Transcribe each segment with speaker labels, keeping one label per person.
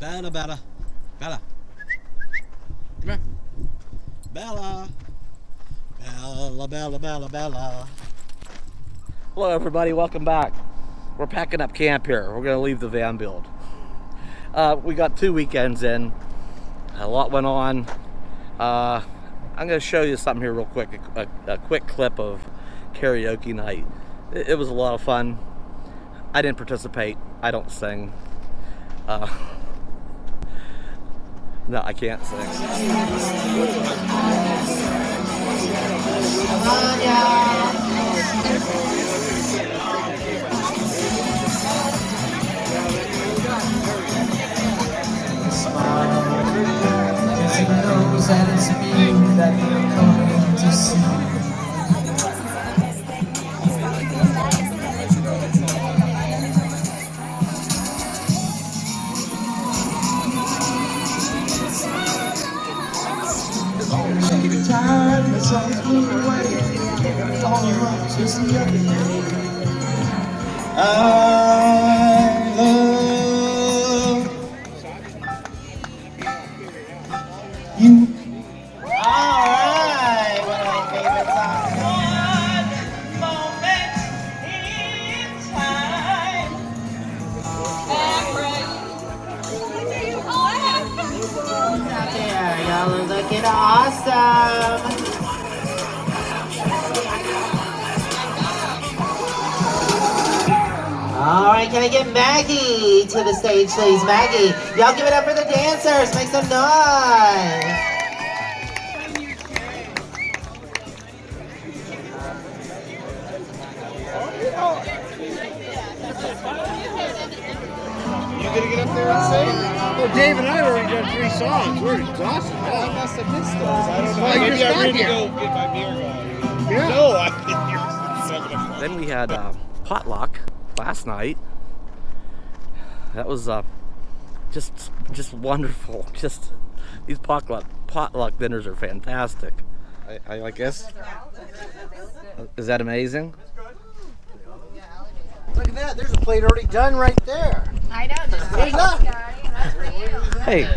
Speaker 1: Bella, Bella. Bella. Come here. Bella. Bella, Bella, Bella, Bella. Hello everybody, welcome back. We're packing up camp here. We're gonna leave the van build. We got 2 weekends in. A lot went on. I'm gonna show you something here real quick. A quick clip of karaoke night. It was a lot of fun. I didn't participate. I don't sing. No, I can't sing.
Speaker 2: He knows that it's me that you're coming to see. Time the sun's blue away, all you want to see every day. I love you. Alright, one of my favorite songs. One moment in time. There, y'all are looking awesome. Alright, can I get Maggie to the stage, please? Maggie, y'all give it up for the dancers. Make some noise.
Speaker 3: You gonna get up there and sing? Oh, Dave and I have already done 3 songs. We're exhausted. I must have missed those. I don't know. Maybe I'm ready to go get my beer going. Yeah. No, I've been here since 7 o'clock.
Speaker 1: Then we had Potluck last night. That was just wonderful. Just these potluck dinners are fantastic. I guess. Is that amazing?
Speaker 3: Look at that. There's a plate already done right there.
Speaker 4: I know. Just
Speaker 3: There you go.
Speaker 4: That's for you.
Speaker 1: Hey.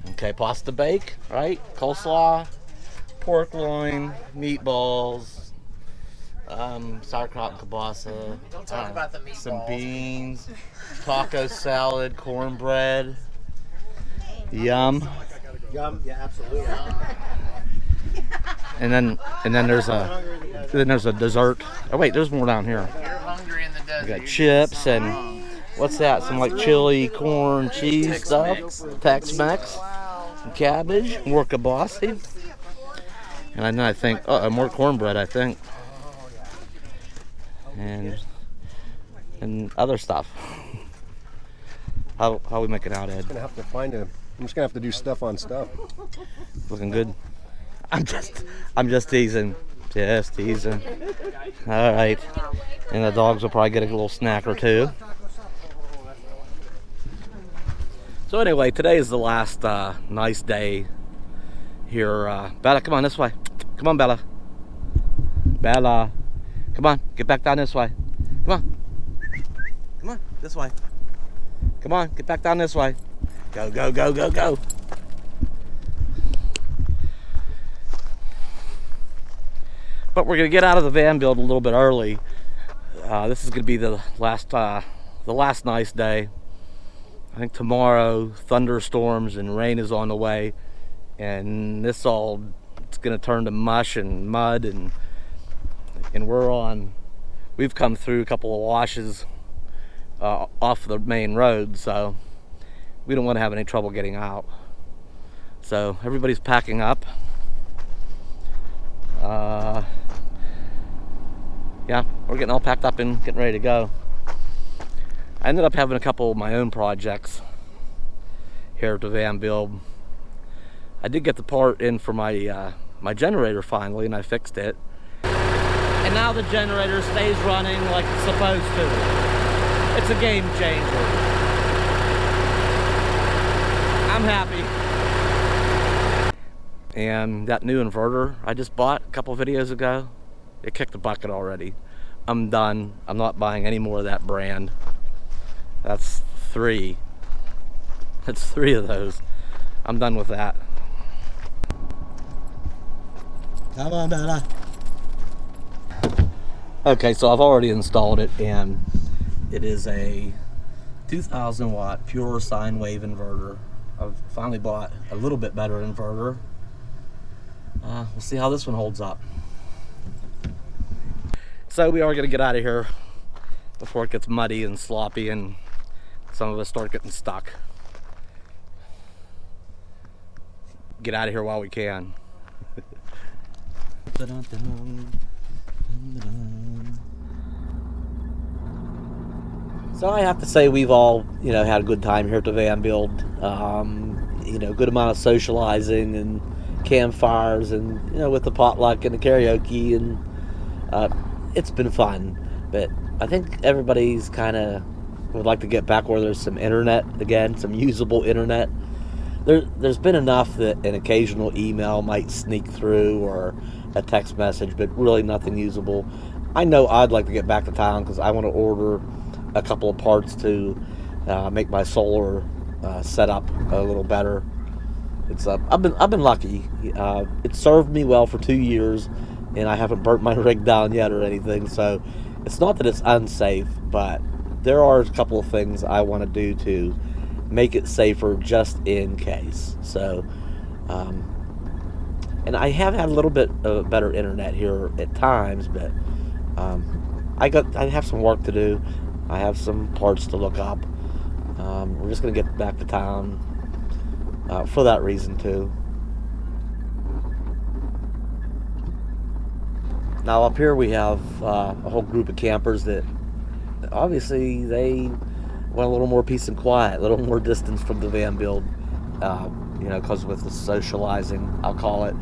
Speaker 1: Okay, pasta bake, right? Coleslaw, pork loin, meatballs, sauerkraut and kielbasa.
Speaker 3: Don't talk about the meatballs.
Speaker 1: Some beans, taco salad, cornbread. Yum.
Speaker 3: Yum. Yeah, absolutely.
Speaker 1: And then there's a dessert. Oh wait, there's more down here.
Speaker 3: You're hungry in the desert.
Speaker 1: We got chips and what's that? Some like chili, corn, cheese stuff. Tex-Mex. Some cabbage, more kielbasa. And then I think more cornbread, I think. And other stuff. How we making out, Ed?
Speaker 5: I'm gonna have to find him. I'm just gonna have to do stuff on stuff.
Speaker 1: Looking good. I'm just teasing. Just teasing. All right. And the dogs will probably get a little snack or two. So anyway, today is the last nice day here. Bella, come on this way. Come on, Bella. Bella, come on, get back down this way. Come on. Come on, this way. Come on, get back down this way. Go, go, go, go, go. But we're gonna get out of the van build a little bit early. This is gonna be the last nice day. I think tomorrow thunderstorms and rain is on the way, and it's gonna turn to mush and mud, and we've come through a couple of washes off the main road, so we don't want to have any trouble getting out. So everybody's packing up. Yeah, we're getting all packed up and getting ready to go. I ended up having a couple of my own projects here at the van build. I did get the part in for my my generator finally, and I fixed it. And now the generator stays running like it's supposed to. It's a game changer. I'm happy. And that new inverter I just bought a couple videos ago, it kicked the bucket already. I'm done. I'm not buying any more of that brand. That's 3. That's 3 of those. I'm done with that.
Speaker 2: Come on, Bella.
Speaker 1: Okay, so I've already installed it, and it is a 2,000 watt pure sine wave inverter. I've finally bought a little bit better inverter. We'll see how this one holds up. So we are going to get out of here before it gets muddy and sloppy and some of us start getting stuck. Get out of here while we can. So I have to say we've all, had a good time here at the Van Build. Good amount of socializing and campfires and, with the potluck and the karaoke, and it's been fun. But I think everybody's kind of would like to get back where there's some internet again, some usable internet. There's been enough that an occasional email might sneak through or a text message, but really nothing usable. I know I'd like to get back to town because I want to order a couple of parts to make my solar setup a little better. It's I've been lucky. It served me well for 2 years, and I haven't burnt my rig down yet or anything. So it's not that it's unsafe, but there are a couple of things I want to do to make it safer just in case. So, and I have had a little bit of better internet here at times, but I have some work to do. I have some parts to look up. We're just gonna get back to town for that reason too. Now up here we have a whole group of campers that obviously they want a little more peace and quiet, a little more distance from the Van Build, because with the socializing, I'll call it.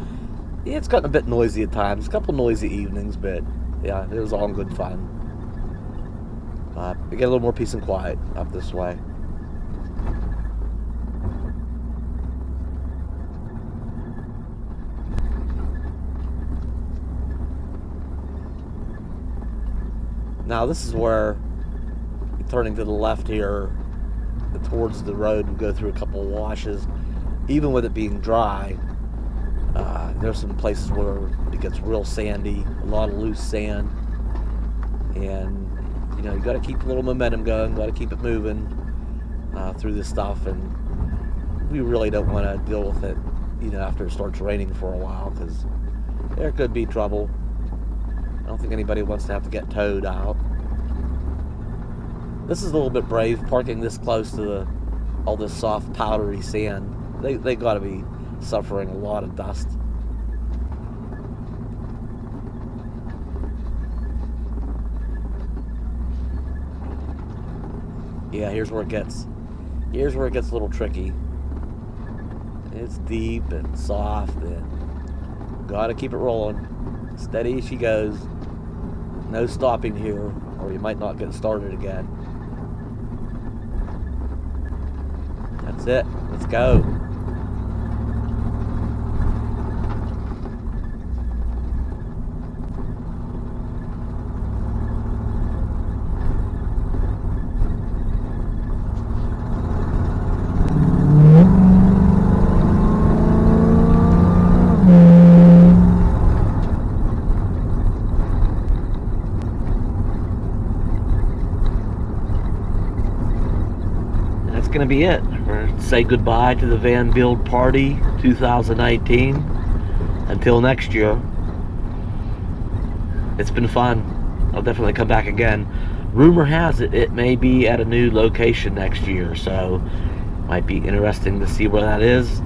Speaker 1: Yeah, it's gotten a bit noisy at times, a couple noisy evenings, but yeah, it was all in good fun. We get a little more peace and quiet up this way. Now this is where, turning to the left here, towards the road, we go through a couple of washes. Even with it being dry, there's some places where it gets real sandy, a lot of loose sand, and you got to keep a little momentum going, got to keep it moving through this stuff, and we really don't want to deal with it, after it starts raining for a while, because there could be trouble. I don't think anybody wants to have to get towed out. This is a little bit brave, parking this close to all this soft, powdery sand. They got to be suffering a lot of dust. Yeah, here's where it gets a little tricky. It's deep and soft, and gotta keep it rolling. Steady as she goes. No stopping here, or you might not get started again. That's it. Let's go. Going to be it. We're going to say goodbye to the Van Build Party 2019 until next year. It's been fun. I'll definitely come back again. Rumor has it it may be at a new location next year, so might be interesting to see where that is.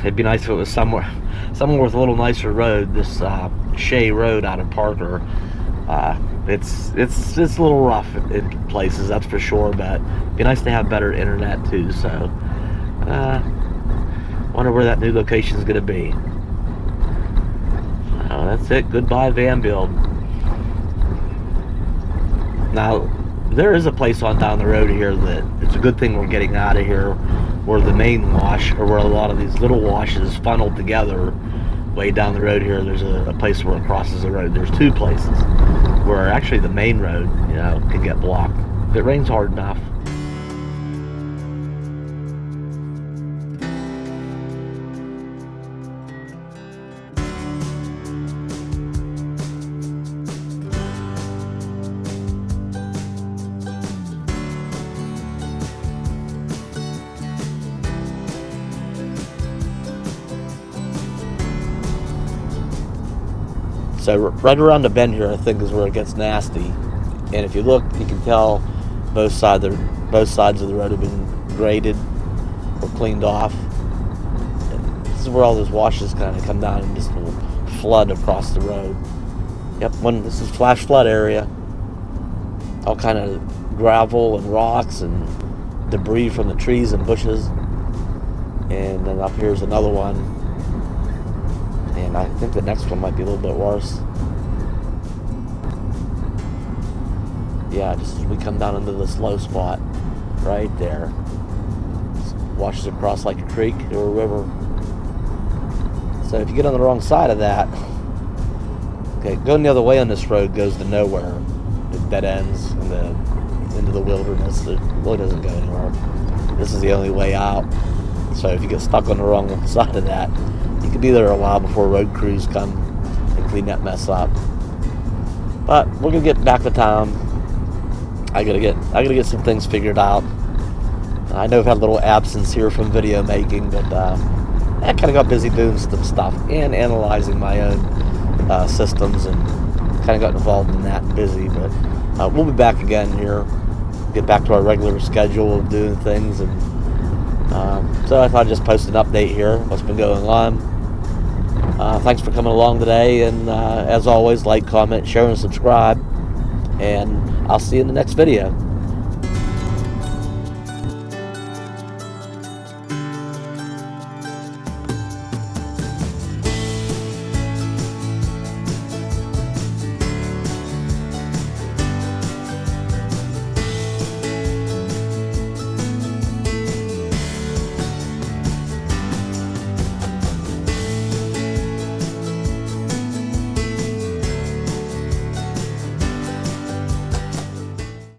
Speaker 1: It'd be nice if it was somewhere with a little nicer road. This Shea Road out of Parker, it's a little rough in places, that's for sure, but it'd be nice to have better internet too. So wonder where that new location is going to be. That's it. Goodbye Van Build. Now there is a place on down the road here that it's a good thing we're getting out of here, where the main wash, or where a lot of these little washes funneled together way down the road here. There's a place where it crosses the road. There's two places. where actually the main road, you know, can get blocked if it rains hard enough. So right around the bend here, I think, is where it gets nasty. And if you look, you can tell both sides of the road have been graded or cleaned off. And this is where all those washes kind of come down and just will flood across the road. Yep, this is flash flood area. All kind of gravel and rocks and debris from the trees and bushes. And then up here's another one. And I think the next one might be a little bit worse. Yeah, just as we come down into this low spot right there. Just washes across like a creek or a river. So if you get on the wrong side of that, okay, going the other way on this road goes to nowhere. It dead ends into the wilderness. It really doesn't go anywhere. This is the only way out. So if you get stuck on the wrong side of that, you could be there a while before road crews come and clean that mess up. But we're gonna get back to town. I gotta get some things figured out. I know I've had a little absence here from video making, but I kind of got busy doing some stuff and analyzing my own systems, and kind of got involved in that and busy. But we'll be back again here. Get back to our regular schedule of doing things, and so I thought I'd just post an update here, what's been going on. Thanks for coming along today, and as always, like, comment, share, and subscribe, and I'll see you in the next video.